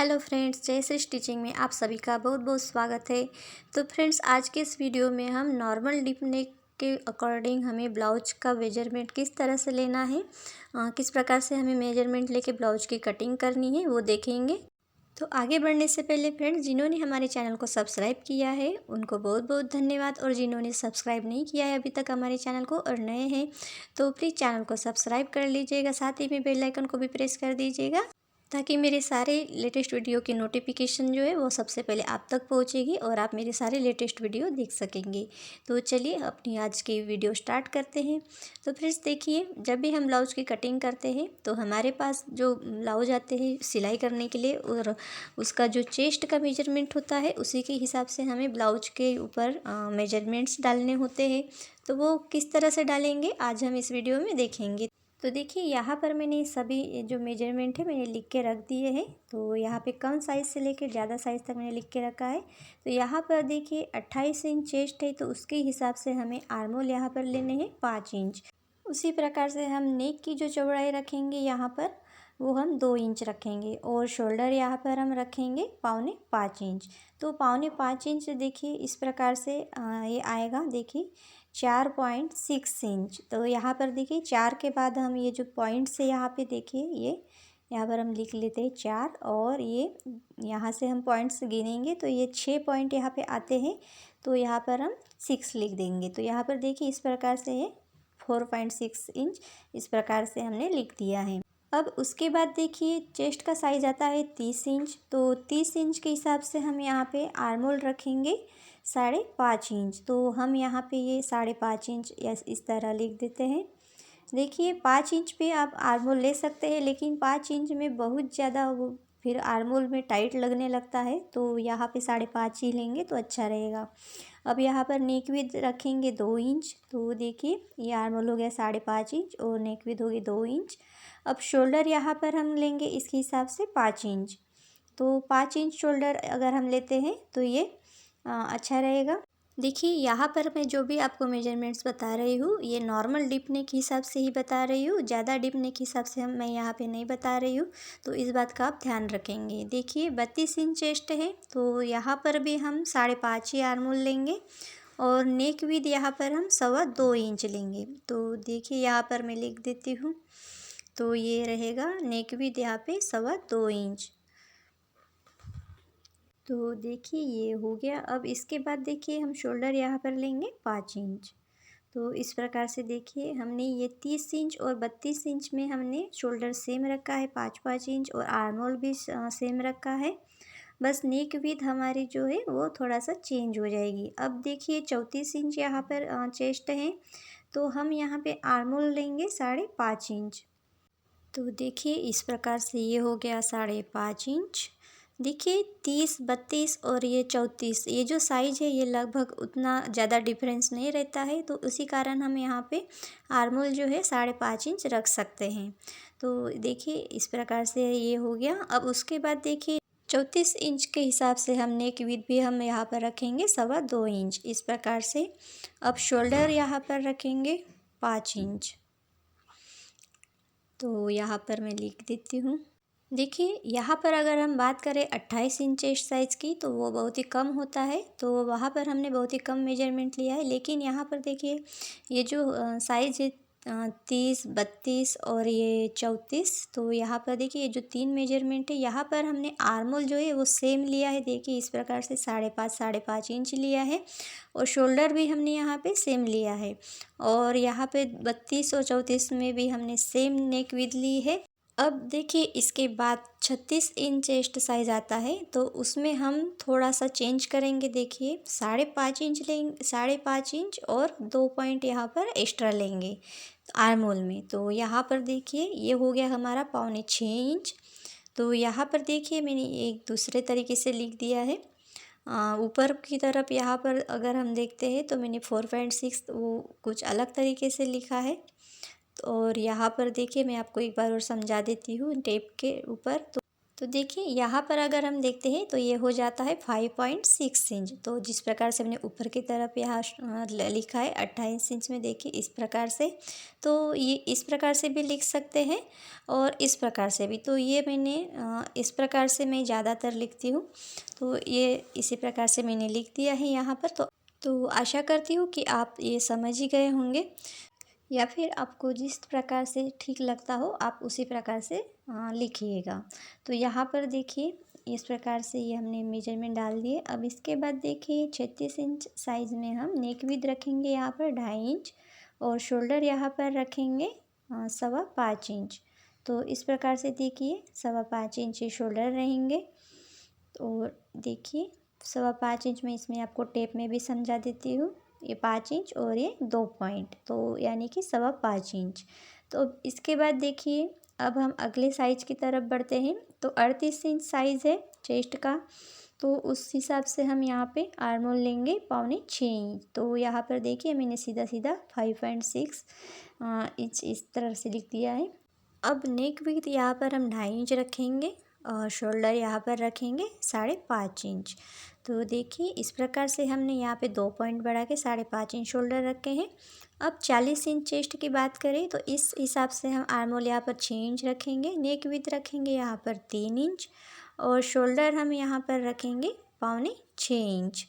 Hello friends, जय Shri stitching में आप सभी का बहुत बहुत स्वागत है। तो फ्रेंड्स, आज के इस वीडियो में हम नॉर्मल डीप नेक के अकॉर्डिंग हमें ब्लाउज का मेजरमेंट किस तरह से लेना है, किस प्रकार से हमें मेजरमेंट लेके ब्लाउज की कटिंग करनी है वो देखेंगे। तो आगे बढ़ने से पहले फ्रेंड्स, जिन्होंने हमारे चैनल को सब्सक्राइब किया है उनको बहुत बहुत धन्यवाद, और जिन्होंने सब्सक्राइब नहीं किया है अभी तक हमारे चैनल को और नए हैं तो प्लीज़ चैनल को सब्सक्राइब कर लीजिएगा, साथ ही में बेल आइकन को भी प्रेस कर दीजिएगा ताकि मेरे सारे लेटेस्ट वीडियो की नोटिफिकेशन जो है वो सबसे पहले आप तक पहुंचेगी और आप मेरे सारे लेटेस्ट वीडियो देख सकेंगे। तो चलिए अपनी आज की वीडियो स्टार्ट करते हैं। तो फ्रेंड्स देखिए, जब भी हम ब्लाउज की कटिंग करते हैं तो हमारे पास जो ब्लाउज आते हैं सिलाई करने के लिए, और उसका जो चेस्ट का मेजरमेंट होता है उसी के हिसाब से हमें ब्लाउज के ऊपर मेजरमेंट्स डालने होते हैं। तो वो किस तरह से डालेंगे आज हम इस वीडियो में देखेंगे। तो देखिए, यहाँ पर मैंने सभी जो मेजरमेंट है मैंने लिख के रख दिए हैं। तो यहाँ पे कम साइज़ से लेकर ज़्यादा साइज़ तक मैंने लिख के रखा है। तो यहाँ पर देखिए 28 इंच चेस्ट है तो उसके हिसाब से हमें आर्मोल यहाँ पर लेने हैं 5 इंच। उसी प्रकार से हम नेक की जो चौड़ाई रखेंगे यहाँ पर वो हम 2 इंच रखेंगे, और शोल्डर यहाँ पर हम रखेंगे 4.25 इंच। तो 4.25 इंच देखिए इस प्रकार से ये आएगा। देखिए 4.6 इंच। तो यहाँ पर देखिए 4 के बाद हम ये जो पॉइंट्स है यहाँ पे देखिए ये यहाँ पर हम लिख लेते हैं 4, और ये यहाँ से हम पॉइंट्स गिनेंगे तो ये 6 पॉइंट यहाँ पे आते हैं। तो यहाँ पर हम 6 लिख देंगे। तो यहाँ पर देखिए इस प्रकार से ये 4.6 इंच इस प्रकार से हमने लिख दिया है। अब उसके बाद देखिए चेस्ट का साइज आता है 30 इंच। तो 30 इंच के हिसाब से हम यहाँ पे आर्मोल रखेंगे 5.5 इंच। तो हम यहाँ पे ये 5.5 इंच इस तरह लिख देते हैं। देखिए 5 इंच पे आप आर्मोल ले सकते हैं, लेकिन 5 इंच में बहुत ज़्यादा वो फिर आर्मोल में टाइट लगने लगता है, तो यहाँ पे 5.5 ही लेंगे तो अच्छा रहेगा। अब यहाँ पर नेक विड्थ रखेंगे 2 इंच। तो देखिए ये आर्मोल हो गया 5.5 इंच और नेक विड्थ हो गई 2 इंच। अब शोल्डर यहाँ पर हम लेंगे इसके हिसाब से 5 इंच। तो 5 इंच शोल्डर अगर हम लेते हैं तो ये अच्छा रहेगा। देखिए यहाँ पर मैं जो भी आपको मेजरमेंट्स बता रही हूँ ये नॉर्मल डिपने के हिसाब से ही बता रही हूँ, ज़्यादा डिपने के हिसाब से मैं यहाँ पे नहीं बता रही हूँ। तो इस बात का आप ध्यान रखेंगे। देखिए 32 इंच चेस्ट है तो यहाँ पर भी हम 5.5 ही आर्मोल लेंगे, और नेक विड्थ यहाँ पर हम 2.25 इंच लेंगे। तो देखिए यहाँ पर मैं लिख देती हूँ। तो ये रहेगा नेक विड्थ यहाँ पे 2.25 इंच। तो देखिए ये हो गया। अब इसके बाद देखिए हम शोल्डर यहाँ पर लेंगे 5 इंच। तो इस प्रकार से देखिए हमने ये 30 इंच और 32 इंच में हमने शोल्डर सेम रखा है 5-5 इंच, और आर्मोल भी सेम रखा है। बस नेक विड्थ हमारी जो है वो थोड़ा सा चेंज हो जाएगी। अब देखिए 34 इंच यहाँ पर चेस्ट है तो हम यहाँ पे आर्मोल लेंगे 5.5 इंच। तो देखिए इस प्रकार से ये हो गया 5.5 इंच। देखिए 30, 32 और ये 34 ये जो साइज़ है ये लगभग उतना ज़्यादा डिफरेंस नहीं रहता है, तो उसी कारण हम यहाँ पे आर्मोल जो है 5.5 इंच रख सकते हैं। तो देखिए इस प्रकार से ये हो गया। अब उसके बाद देखिए 34 इंच के हिसाब से हम नेक विड्थ भी हम यहाँ पर रखेंगे 2.25 इंच इस प्रकार से। अब शोल्डर यहाँ पर रखेंगे 5 इंच। तो यहाँ पर मैं लिख देती हूँ। देखिए यहाँ पर अगर हम बात करें 28 इंच चेस्ट साइज़ की तो वो बहुत ही कम होता है, तो वहाँ पर हमने बहुत ही कम मेजरमेंट लिया है। लेकिन यहाँ पर देखिए ये जो साइज़ है 30, 32 और ये 34, तो यहाँ पर देखिए ये जो 3 मेजरमेंट है यहाँ पर हमने आर्मोल जो है वो सेम लिया है। देखिए इस प्रकार से 5.5 इंच लिया है, और शोल्डर भी हमने यहाँ पे सेम लिया है, और यहाँ पे 32 और 34 में भी हमने सेम नेक विड्थ ली है। अब देखिए इसके बाद 36 इंच चेस्ट साइज़ आता है तो उसमें हम थोड़ा सा चेंज करेंगे। देखिए 5.5 इंच लेंगे, 5.5 इंच और 2 पॉइंट यहाँ पर एक्स्ट्रा लेंगे आर्मोल में। तो यहाँ पर देखिए ये हो गया हमारा 5.25 इंच। तो यहाँ पर देखिए मैंने एक दूसरे तरीके से लिख दिया है। ऊपर की तरफ यहाँ पर अगर हम देखते हैं तो मैंने 4.6 वो कुछ अलग तरीके से लिखा है। और यहाँ पर देखिए मैं आपको एक बार और समझा देती हूँ टेप के ऊपर। तो देखिए यहाँ पर अगर हम देखते हैं तो ये हो जाता है 5.6 इंच। तो जिस प्रकार से हमने ऊपर की तरफ यहाँ लिखा है 28 इंच में, देखिए इस प्रकार से। तो ये इस प्रकार से भी लिख सकते हैं और इस प्रकार से भी। तो ये मैंने इस प्रकार से मैं ज़्यादातर लिखती हूँ, तो ये इसी प्रकार से मैंने लिख दिया है यहाँ पर। तो आशा करती हूँ कि आप ये समझ ही गए होंगे, या फिर आपको जिस प्रकार से ठीक लगता हो आप उसी प्रकार से लिखिएगा। तो यहाँ पर देखिए इस प्रकार से ये हमने मेजरमेंट डाल दिए। अब इसके बाद देखिए 36 इंच साइज़ में हम नेक विड्थ रखेंगे यहाँ पर 2.5 इंच, और शोल्डर यहाँ पर रखेंगे 5.25 इंच। तो इस प्रकार से देखिए 5.25 इंच शोल्डर रहेंगे। और देखिए 5.25 इंच में इसमें आपको टेप में भी समझा देती हूँ, ये 5 इंच और ये 2 पॉइंट, तो यानी कि 5.25 इंच। तो इसके बाद देखिए अब हम अगले साइज की तरफ बढ़ते हैं। तो 38 इंच साइज़ है चेस्ट का, तो उस हिसाब से हम यहाँ पे आर्म होल लेंगे 5.25 इंच। तो यहाँ पर देखिए मैंने सीधा सीधा 5.6 इंच इस तरह से लिख दिया है। अब नेक विड्थ यहाँ पर हम 2.5 इंच रखेंगे और शोल्डर यहाँ पर रखेंगे 5.5 इंच। तो देखिए इस प्रकार से हमने यहाँ पे 2 पॉइंट बढ़ा के 5.5 इंच शोल्डर रखे हैं। अब 40 इंच चेस्ट की बात करें तो इस हिसाब से हम आर्म होल यहाँ पर 6 इंच रखेंगे, नेक विड्थ रखेंगे यहाँ पर 3 इंच, और शोल्डर हम यहाँ पर रखेंगे 5.25 इंच।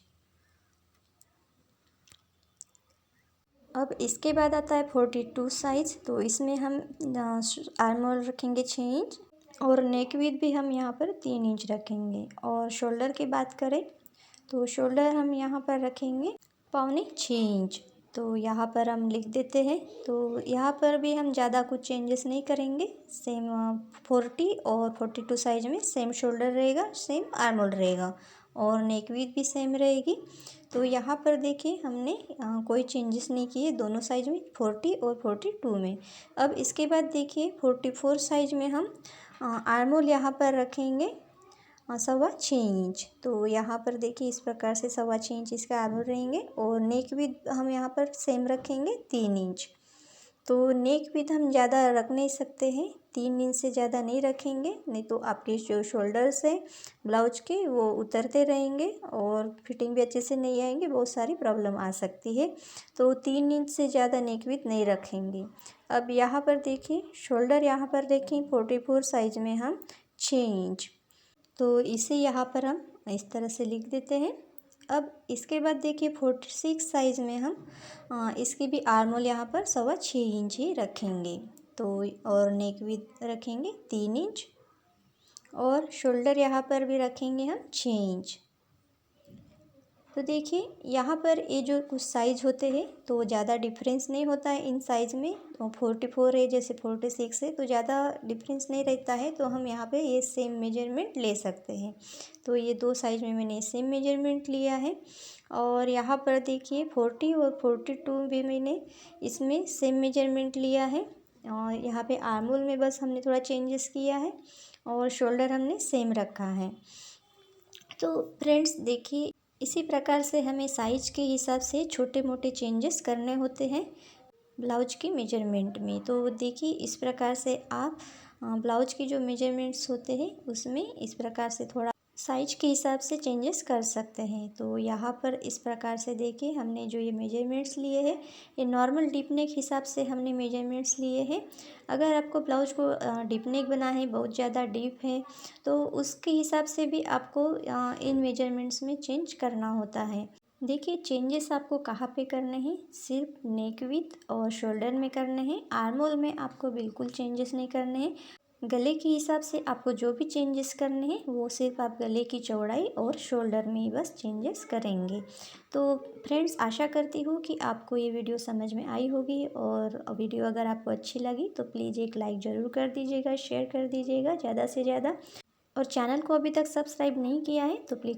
अब इसके बाद आता है 42 साइज़। तो इसमें हम आर्म होल रखेंगे 6 इंच, और नेक विड्थ भी हम यहाँ पर 3 इंच रखेंगे। और शोल्डर की बात करें तो शोल्डर हम यहाँ पर रखेंगे 5.25 इंच। तो यहाँ पर हम लिख देते हैं। तो यहाँ पर भी हम ज़्यादा कुछ चेंजेस नहीं करेंगे, सेम 40 और 42 साइज में सेम शोल्डर रहेगा, सेम आर्म होल रहेगा, और नेक विड्थ भी सेम रहेगी। तो यहाँ पर देखिए हमने कोई चेंजेस नहीं किए दोनों साइज में, 40 और 42 में। अब इसके बाद देखिए 44 साइज में हम आर्म होल यहाँ पर रखेंगे 6.25 इंच। तो यहाँ पर देखिए इस प्रकार से 6.25 इंच इसका आर्म होल रहेंगे, और नेक विड्थ हम यहाँ पर सेम रखेंगे 3 इंच। तो नेक विड्थ हम ज़्यादा रख नहीं सकते हैं, 3 इंच से ज़्यादा नहीं रखेंगे, नहीं तो आपके जो शोल्डर्स हैं ब्लाउज के वो उतरते रहेंगे और फिटिंग भी अच्छे से नहीं आएंगे, बहुत सारी प्रॉब्लम आ सकती है। तो 3 इंच से ज़्यादा नेक विड्थ नहीं रखेंगे। अब यहाँ पर देखिए शोल्डर यहाँ पर देखें 44 साइज में हम 6 इंच। तो इसे यहाँ पर हम इस तरह से लिख देते हैं। अब इसके बाद देखिए 46 साइज़ में हम इसकी भी आर्म होल यहाँ पर 6.25 इंच ही रखेंगे। तो और नेक विड्थ रखेंगे 3 इंच, और शोल्डर यहाँ पर भी रखेंगे हम 6 इंच। तो देखिए यहाँ पर ये जो कुछ साइज़ होते हैं तो ज़्यादा डिफरेंस नहीं होता है इन साइज़ में। तो 44 है जैसे 46 है तो ज़्यादा डिफरेंस नहीं रहता है, तो हम यहाँ पे ये सेम मेजरमेंट ले सकते हैं। तो ये दो साइज़ में मैंने सेम मेजरमेंट लिया है। और यहाँ पर देखिए 40 और 42 भी मैंने इसमें सेम मेजरमेंट लिया है, और यहाँ पे आर्म होल में बस हमने थोड़ा चेंजेस किया है, और शोल्डर हमने सेम रखा है। तो फ्रेंड्स देखिए इसी प्रकार से हमें साइज के हिसाब से छोटे मोटे चेंजेस करने होते हैं ब्लाउज की मेजरमेंट में। तो देखिए इस प्रकार से आप ब्लाउज की जो मेजरमेंट्स होते हैं उसमें इस प्रकार से थोड़ा साइज के हिसाब से चेंजेस कर सकते हैं। तो यहाँ पर इस प्रकार से देखिए हमने जो ये मेजरमेंट्स लिए हैं ये नॉर्मल डीप नेक हिसाब से हमने मेजरमेंट्स लिए हैं। अगर आपको ब्लाउज को डीप नेक बना है, बहुत ज़्यादा डीप है, तो उसके हिसाब से भी आपको इन मेजरमेंट्स में चेंज करना होता है। देखिए चेंजेस आपको कहाँ पे करने हैं, सिर्फ नेक विड्थ और शोल्डर में करने हैं। आर्म होल में आपको बिल्कुल चेंजेस नहीं करने हैं। गले के हिसाब से आपको जो भी चेंजेस करने हैं वो सिर्फ आप गले की चौड़ाई और शोल्डर में ही बस चेंजेस करेंगे। तो फ्रेंड्स आशा करती हूँ कि आपको ये वीडियो समझ में आई होगी, और वीडियो अगर आपको अच्छी लगी तो प्लीज़ एक लाइक ज़रूर कर दीजिएगा, शेयर कर दीजिएगा ज़्यादा से ज़्यादा, और चैनल को अभी तक सब्सक्राइब नहीं किया है तो प्लीज़